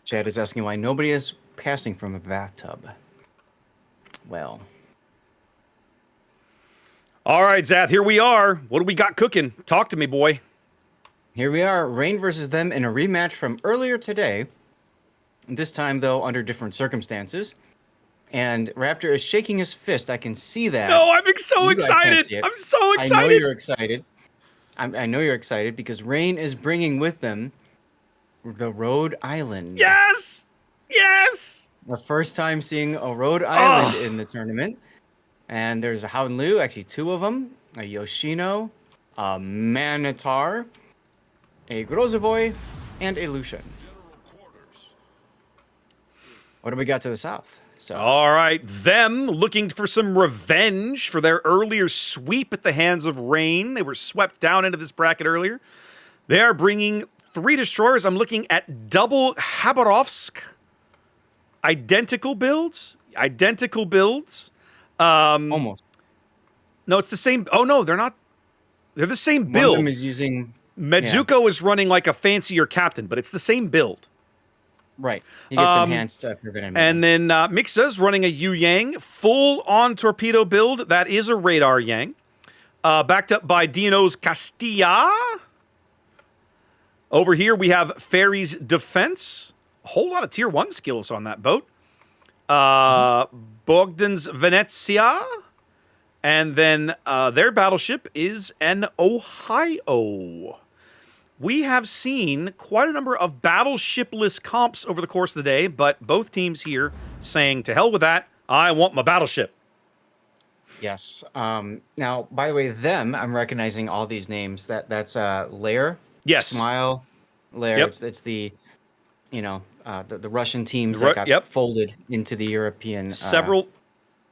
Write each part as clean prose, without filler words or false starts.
Chad is asking why nobody is casting from a bathtub. Well, All right, Zath, here we are. What do we got cooking? Talk to me, boy. here we are, Rain versus them in a rematch from earlier today. This time, though, under different circumstances. And Raptor is shaking his fist. I can see that. No, I'm so You guys can't excited. see it. I'm so I know excited. you're excited. I know you're excited because Rain is bringing with them the Rhode Island. Yes. Yes. The first time seeing a Rhode Island Oh. in the tournament. And there's a Howden Liu, actually two of them, a Yoshino, a Manitar, a Grozovoy, and a Lucian. What do we got to the south? So, All right, them looking for some revenge for their earlier sweep at the hands of Rain. They were swept down into this bracket earlier. They are bringing 3 destroyers. I'm looking at double Khabarovsk. Identical builds. almost. No, it's the same. Oh, no, they're not. They're the same One of build. them is using... Medzuko is running like a fancier captain, but it's the same build. Right. He gets enhanced prevented. And then Mixa's running a Yu Yang, full-on torpedo build. That is a radar Yang. Backed up by Dino's Castilla. Over here, we have Fairy's Defense. A whole lot of Tier 1 skills on that boat. Bogdan's Venezia. And then their battleship is an Ohio. We have seen quite a number of battleshipless comps over the course of the day, but both teams here saying, to hell with that, I want my battleship. Yes. Now, by the way, I'm recognizing all these names. That's Lair. Yes. Smile. Lair. Yep. It's the, the Russian teams that got folded into the European. Several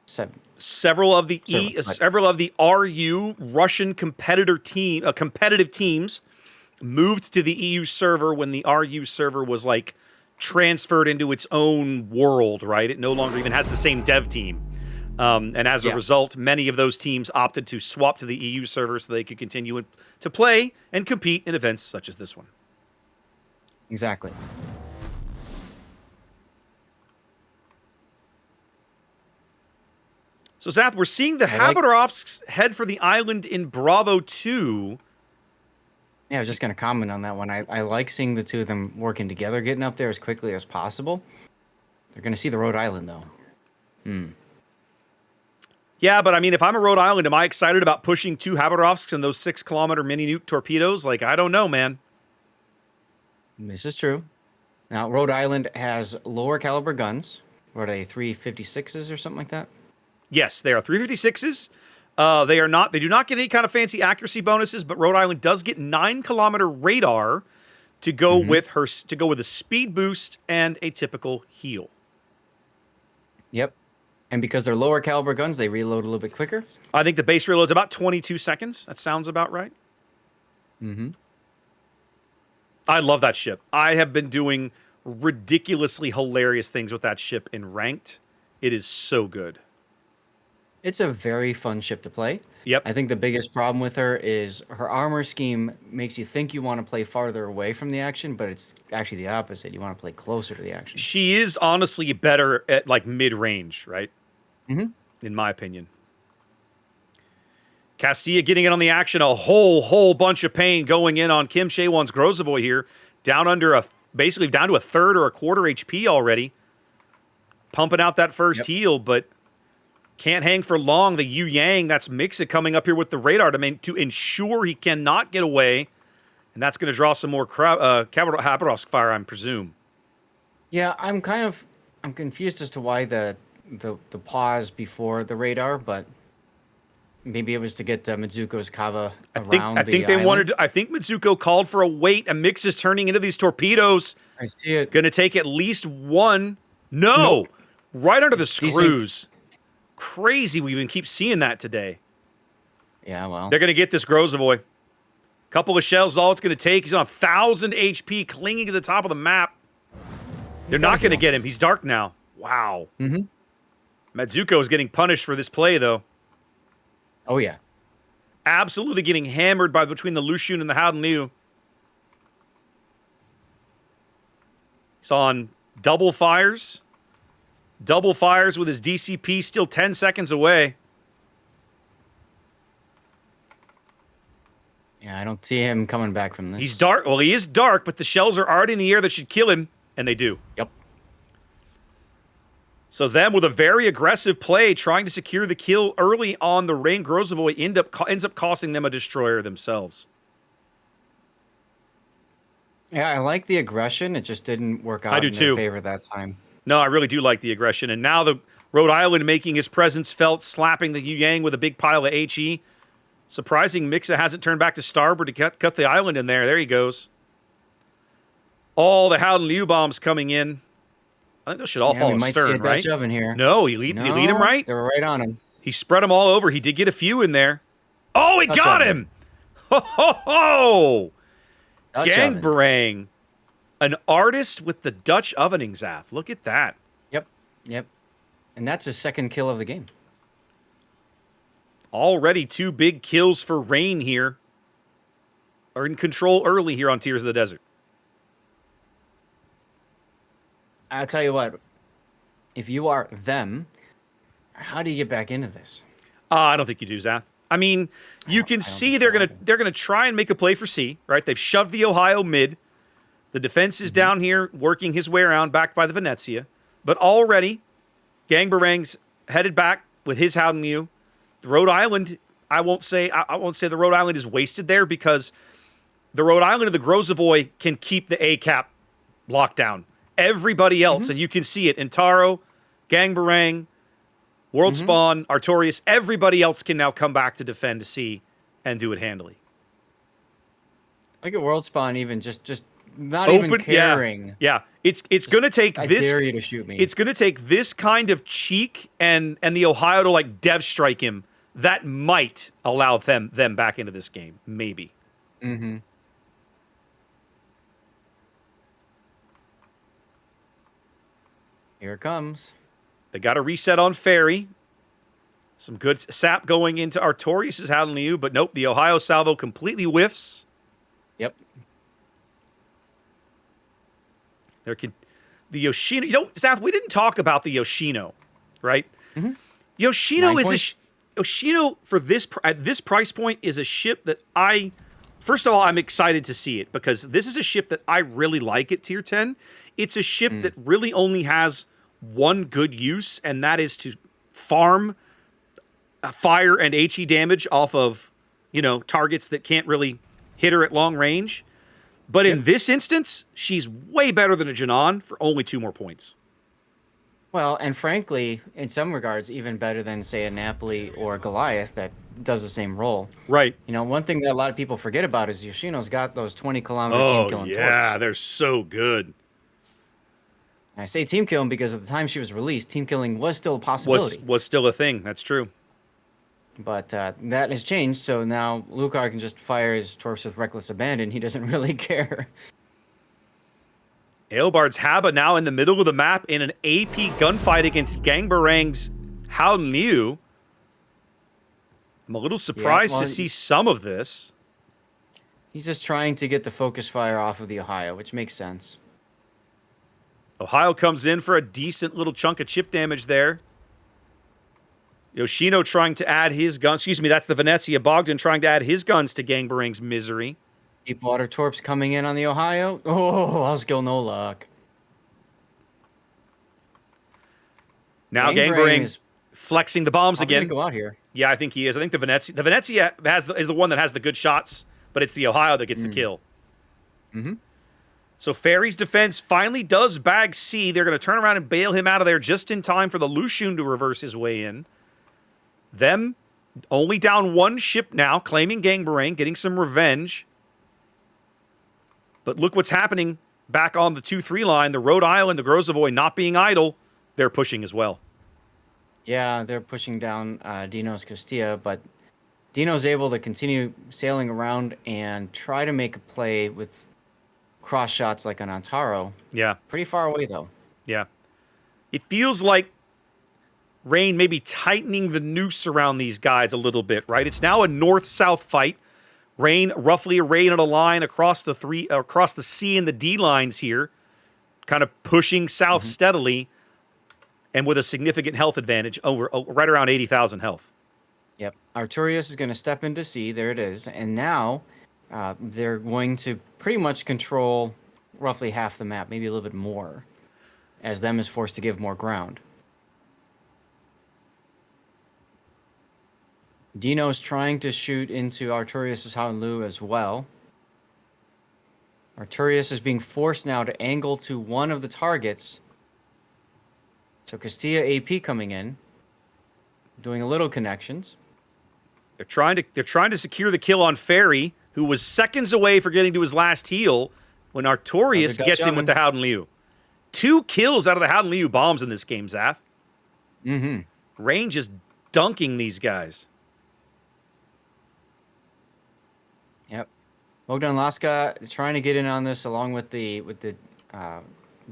of the RU Russian competitive teams moved to the EU server when the RU server was like transferred into its own world, right? It no longer even has the same dev team. And as a result, many of those teams opted to swap to the EU server so they could continue to play and compete in events such as this one. Exactly. So, Zath, we're seeing the Khabarovsks head for the island in Bravo 2. Yeah, I was just going to comment on that one. I like seeing the two of them working together, getting up there as quickly as possible. They're going to see the Rhode Island, though. Yeah, but I mean, if I'm a Rhode Island, am I excited about pushing 2 Khabarovsks and those 6-kilometer mini-nuke torpedoes? Like, I don't know, man. This is true. Now, Rhode Island has lower caliber guns. What are they, 356s or something like that? Yes, they are 356s. They do not get any kind of fancy accuracy bonuses, but Rhode Island does get 9-kilometer radar to go with a speed boost and a typical heal. Yep. And because they're lower caliber guns, they reload a little bit quicker. I think the base reload's about 22 seconds. That sounds about right. Mm-hmm. I love that ship. I have been doing ridiculously hilarious things with that ship in ranked. It is so good. It's a very fun ship to play. Yep. I think the biggest problem with her is her armor scheme makes you think you want to play farther away from the action, but it's actually the opposite. You want to play closer to the action. She is honestly better at like mid-range, right? Mm-hmm. In my opinion. Castilla getting in on the action, a whole bunch of pain going in on Kim Shaewon's Grozovoy here, basically down to a third or a quarter HP already. Pumping out that first heal, but can't hang for long. The Yu Yang, that's Mixa coming up here with the radar to ensure he cannot get away. And that's going to draw some more Khabarovsk fire, I presume. Yeah, I'm confused as to why the pause before the radar, but maybe it was to get Mizuko's Kava around. I think Mizuko called for a wait. A Mix is turning into these torpedoes. I see it. Going to take at least one. No, nope. Right under the screws. Crazy. We even keep seeing that today. Yeah, well, they're going to get this Grozovoy. Couple of shells, all it's going to take. He's on 1,000 HP, clinging to the top of the map. They're not going to get him. He's dark now. Wow. Mm-hmm. Mizuko is getting punished for this play, though. Oh, yeah. Absolutely getting hammered between the Lucian and the Howden Liu. He's on Double fires. Double fires with his DCP still 10 seconds away. Yeah, I don't see him coming back from this. He's dark. Well, he is dark, but the shells are already in the air that should kill him, and they do. Yep. So them with a very aggressive play, trying to secure the kill early on the Rain Grozovoy ends up costing them a destroyer themselves. Yeah, I like the aggression. It just didn't work out in their favor that time. No, I really do like the aggression. And now the Rhode Island making his presence felt, slapping the Yang with a big pile of HE. Surprising Mixa hasn't turned back to starboard to cut the island in there. There he goes. All the Howden Liu bombs coming in. I think those should all fall in stern, right? Dutch oven here. No, he lead him right. They were right on him. He spread them all over. He did get a few in there. Oh, he got him! Ho, ho, ho! Gangbarang. An artist with the Dutch ovening, Zaf. Look at that. Yep. And that's his second kill of the game. Already 2 big kills for Rain here. Are in control early here on Tears of the Desert. I'll tell you what. If you are them, how do you get back into this? I don't think you do, Zaf. I mean, you can see they're gonna try and make a play for C, right? They've shoved the Ohio mid. The defense is down here, working his way around, backed by the Venezia. But already, Gangbarang's headed back with his Howden Liu. The Rhode Island, I won't say the Rhode Island is wasted there, because the Rhode Island and the Grozovoy can keep the A cap locked down. Everybody else, and you can see it, Intaro, Gangbarang, World Spawn, Artorias, everybody else can now come back to defend to C and do it handily. Look at World Spawn even just not even caring. Yeah. It's going to take this. I dare you to shoot me. It's going to take this kind of cheek and the Ohio to like dev strike him. That might allow them back into this game, maybe. Mm-hmm. Here it comes. They got a reset on Ferry. Some good sap going into Artorias' Howden Liu, but nope, the Ohio salvo completely whiffs. Yep. The Yoshino, Seth, we didn't talk about the Yoshino, right? Mm-hmm. Yoshino Yoshino at this price point is a ship that first of all, I'm excited to see it, because this is a ship that I really like at tier 10. It's a ship that really only has one good use, and that is to farm fire and HE damage off of, targets that can't really hit her at long range. But in this instance, she's way better than a Janan for only 2 more points. Well, and frankly, in some regards, even better than, say, a Napoli or a Goliath that does the same role. Right. One thing that a lot of people forget about is Yoshino's got those 20-kilometer team killing torps. Yeah, they're so good. And I say team killing because at the time she was released, team killing was still a possibility. Was still a thing. That's true. But that has changed, so now Lucar can just fire his torps with reckless abandon. He doesn't really care. Eobard's Haba now in the middle of the map in an AP gunfight against Gangbarang's Howden Liu. I'm a little surprised to see some of this. He's just trying to get the focus fire off of the Ohio, which makes sense. Ohio comes in for a decent little chunk of chip damage there. Yoshino trying to add his guns. Excuse me, that's the Venezia. Bogdan trying to add his guns to Gangbarang's misery. Deep water torps coming in on the Ohio. Oh, Osgill, no luck. Now Gangbarang is flexing the bombs again. Go out here. Yeah, I think he is. I think the Venezia is the one that has the good shots, but it's the Ohio that gets the kill. Mm-hmm. So Ferry's defense finally does bag C. They're going to turn around and bail him out of there just in time for the Lushun to reverse his way in. Them only down 1 ship now, claiming Gangbarang, getting some revenge. But look what's happening back on the 2-3 line. The Rhode Island, the Grozovoy not being idle, they're pushing as well. Yeah, they're pushing down Dino's Castilla, but Dino's able to continue sailing around and try to make a play with cross shots like an Antaro. Yeah. Pretty far away, though. Yeah. It feels like Rain maybe tightening the noose around these guys a little bit, right? It's now a north-south fight. Rain roughly arrayed on a line across the C and the D lines here. kind of pushing south steadily, and with a significant health advantage over right around 80,000 health. Yep. Arturius is going to step into sea. There it is. And now they're going to pretty much control roughly half the map, maybe a little bit more, as them is forced to give more ground. Dino's trying to shoot into Arturius' Howlu as well. Arturius is being forced now to angle to one of the targets. So Castilla AP coming in, doing a little connections. They're trying to secure the kill on Ferry, who was seconds away for getting to his last heal when Arturius gets in with the Howden Liu. 2 kills out of the Howden Liu bombs in this game, Zath. Rain just dunking these guys. Yep. Bogdan Laska trying to get in on this along with the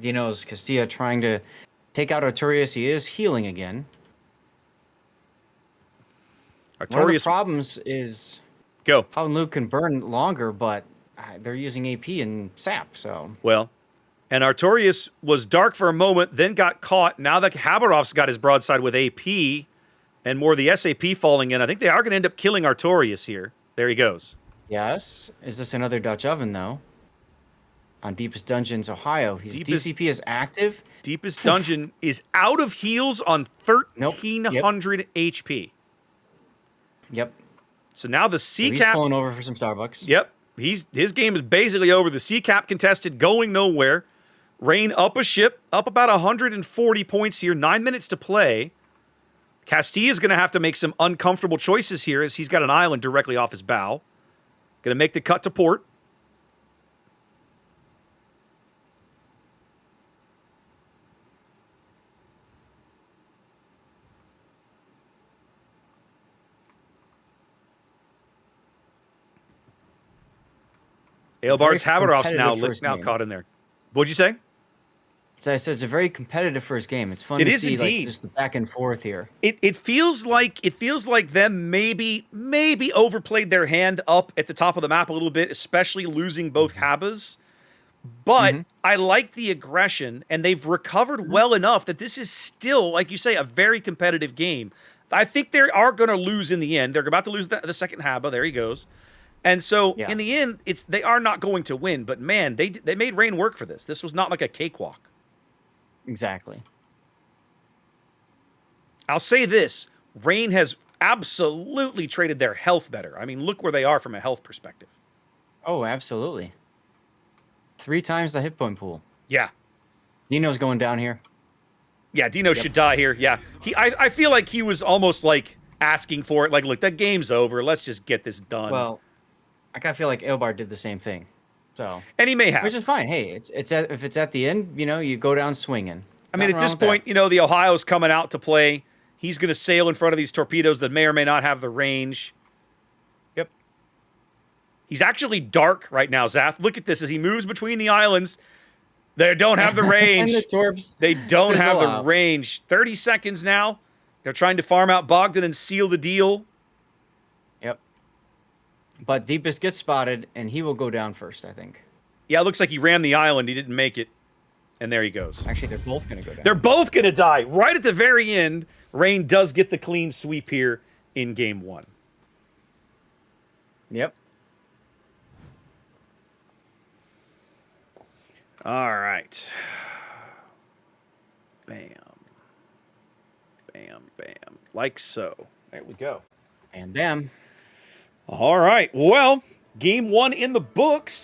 Dino's Castilla trying to take out Arturius. He is healing again. Arturius, one of the problems is how Luke can burn longer, but they're using AP and SAP, so... Well, and Arturius was dark for a moment, then got caught. Now that Haberov's got his broadside with AP, and more of the SAP falling in, I think they are going to end up killing Arturius here. There he goes. Yes. Is this another Dutch oven, though? On Deepest Dungeons, Ohio. His DCP is active. Deepest Dungeon is out of heals on 1,300 HP. Yep. So now the C-Cap... So he's pulling over for some Starbucks. Yep. His game is basically over. The C-Cap contested, going nowhere. Rain up a ship, up about 140 points here. 9 minutes to play. Castilla's going to have to make some uncomfortable choices here as he's got an island directly off his bow. Going to make the cut to port. Eilbart's Haberov's now caught in there. What'd you say? So I said it's a very competitive first game. It's fun to see like, just the back and forth here. It feels like them maybe overplayed their hand up at the top of the map a little bit, especially losing both Habas. But I like the aggression, and they've recovered well enough that this is still, like you say, a very competitive game. I think they are going to lose in the end. They're about to lose the second Haba. There he goes. And so in the end, they are not going to win. But man, they made Rain work for this. This was not like a cakewalk. Exactly. I'll say this. Rain has absolutely traded their health better. I mean, look where they are from a health perspective. Oh, absolutely. 3 times the hit point pool. Yeah. Dino's going down here. Yeah, Dino should die here. Yeah. I feel like he was almost like asking for it. Like, look, that game's over. Let's just get this done. Well, I kind of feel like Eilbart did the same thing. So, and he may have, which is fine. Hey, if it's at the end, you go down swinging. I mean, at this point, the Ohio's coming out to play. He's going to sail in front of these torpedoes that may or may not have the range. Yep. He's actually dark right now, Zath. Look at this as he moves between the islands. They don't have the range. And the torps they don't have the range. 30 seconds now. They're trying to farm out Bogdan and seal the deal. Yep. But Deepest gets spotted, and he will go down first, I think. Yeah, it looks like he rammed the island. He didn't make it. And there he goes. Actually, they're both going to go down. They're both going to die. Right at the very end, Rain does get the clean sweep here in game 1. Yep. All right. Bam. Bam, bam. Like so. There we go. And bam. All right. Well, game 1 in the books.